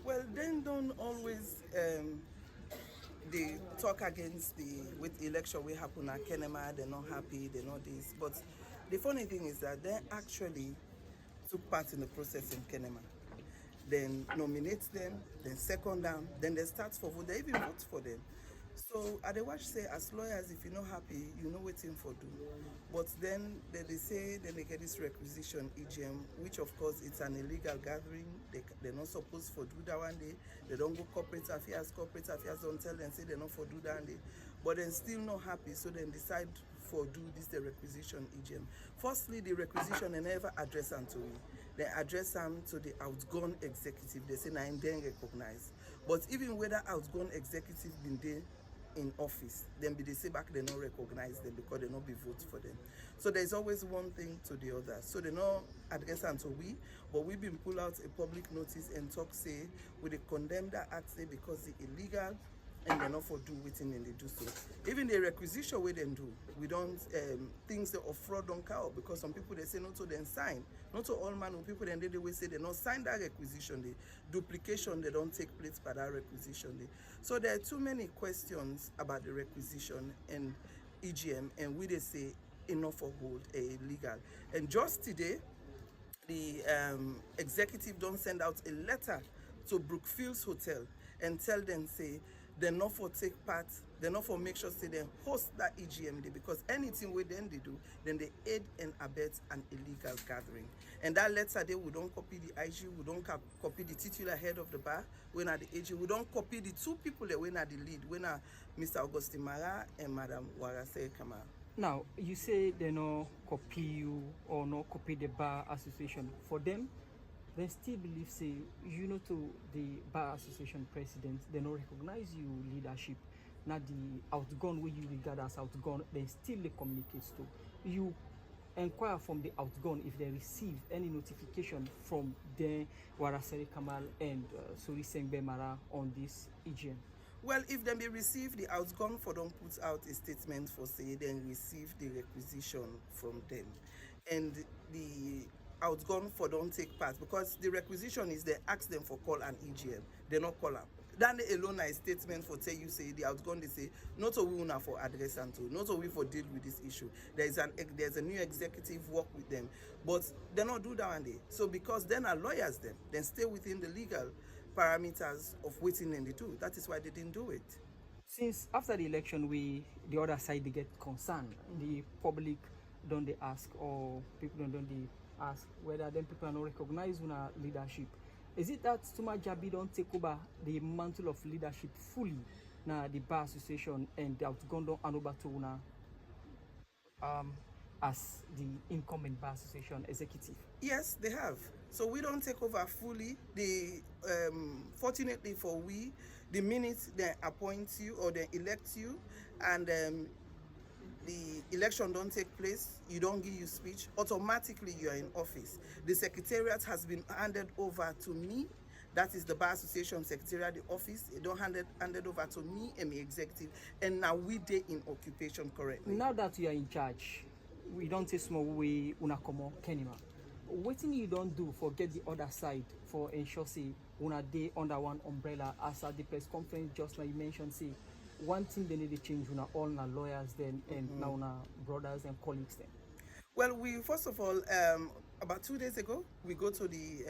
Well, then don't always they talk against the with election we happen at Kenema. They're not happy. They're not this. But the funny thing is that they actually took part in the process in Kenema. Then nominate them, then second them, then they start for vote. They even vote for them. So I dey watch say as lawyers, if you're not happy, you know waiting for do. But then they say then they get this requisition EGM, which of course it's an illegal gathering. They're not supposed to do that one day. They don't go corporate affairs don't tell them say they're not for do that one day. But then still not happy, so then decide for do this the requisition EGM. Firstly, the requisition they never address them to me. They address them to the outgone executive. They say now then recognize. But even whether outgone executive been there in office, then be they say back they not recognize them because they not be vote for them. So there's always one thing to the other. So they not address them to we, but we been pull out a public notice and talk say we they condemn that act say because it's illegal and they're not for do waiting and they do so. Even the requisition we then do, we don't things that of fraud don't count because some people they say not to then sign. Not to all man people then they will say they not sign that requisition day. Duplication they don't take place by that requisition day. So there are too many questions about the requisition and EGM and we they say enough for hold illegal. And just today the executive don't send out a letter to Brookfields Hotel and tell them say they're not for take part, they're not for make sure say they host that EGM day because anything we then they do, then they aid and abet an illegal gathering. And that letter day we don't copy the IG, we don't copy the titular head of the bar, when at the AG, we don't copy the two people that went at the lead, when are Mr. Augustine Mara and Madam Warase Kamara. Now, you say they no copy you or no copy the Bar Association. For them, they still believe, say, you know, to the Bar Association President, they no recognize you leadership. Now, the outgone, where you regard as outgone, they still they communicate to. You inquire from the outgone if they receive any notification from the Warasere Kamal and Suri Sengbe Mara on this EGM. Well, if them be receive the outgone for them put out a statement for say then receive the requisition from them. And the outgone for don't take part because the requisition is they ask them for call an EGM. They not call up. Then alone a statement for tell you say the outgone they say not a we una for address and to not a we for deal with this issue. There's a new executive work with them, but they not do that one day. So because then are lawyers then stay within the legal parameters of waiting and they do. That is why they didn't do it. Since after the election, the other side they get concerned. The public don't they ask or people don't they ask whether them people are not recognize una leadership. Is it that Tuma Jabi don't take over the mantle of leadership fully now the Bar Association and the outgone don't hand over to una as the incumbent Bar Association executive? Yes, they have. So we don't take over fully. Fortunately for we, the minute they appoint you or they elect you and the election don't take place, you don't give your speech, automatically you are in office. The secretariat has been handed over to me. That is the Bar Association Secretariat, the office. It don't handed over to me and my executive. And now we dey in occupation currently. Now that you are in charge, we don't say small way una komo Kenema. What thing you don't do for get the other side for ensure say una day under one umbrella as at the press conference just now you mentioned say one thing they need to change una all na lawyers then and now na brothers and colleagues then. Well, we first of all about 2 days ago we go to the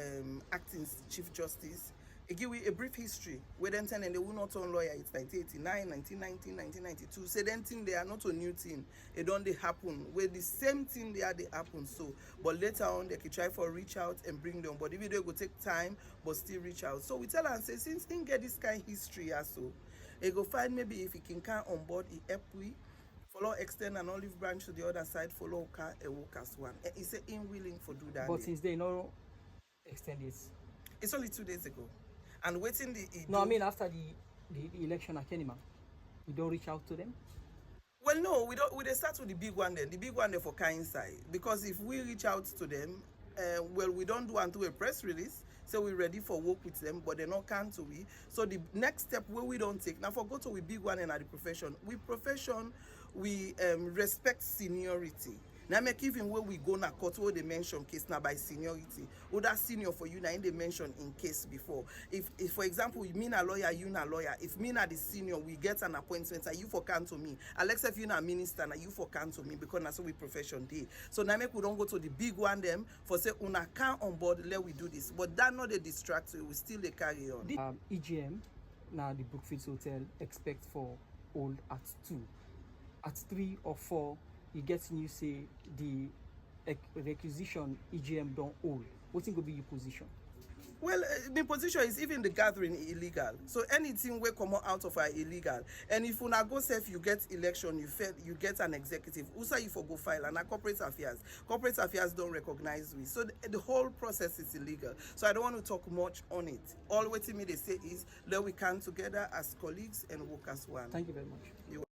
acting Chief Justice. He give we a brief history. We then tell them they will not own lawyer. It's 1989, 1990, 1992. Say then thing they are not a new thing. It don't they happen. Where the same thing they happen. So, but later on they can try for reach out and bring them. But if they go take time, but still reach out. So we tell her and say since he get this kind of history also, he go find maybe if he can come on board, he help we. Follow extend an olive branch to the other side. Follow car a work as one. He say in willing for do that. But since they no extend it, it's only 2 days ago. And waiting the no, I mean after the election at Kenema, we don't reach out to them. Well, no, we don't. We start with the big one then. The big one there for kind side because if we reach out to them, well, we don't do until a press release, so we're ready for work with them, but they're not can to we. So the next step where we don't take now for go to we big one and at the profession. We respect seniority. Now make even where we go na court where they mention case now by seniority. Or that senior for you now in they mention in case before. If for example me na lawyer, you na lawyer. If me na the senior, we get an appointment, and you for can to me. Alexa, if you na minister, na you for can to me because that's what we profession day. So now make we don't go to the big one them for say una can on board, let we do this. But that not a distract you, we still they carry on. EGM now the Brookfield Hotel expect for hold at 2. At 3 or 4, you get new say the requisition EGM don't hold. What's going to be your position? Well, the position is even the gathering illegal. So anything will come out of our illegal. And if una go self, you get election, you get an executive. Usa you for go file and a corporate affairs. Corporate affairs don't recognize we. So the whole process is illegal. So I don't want to talk much on it. All what me they say is let we come together as colleagues and work as one. Thank you very much.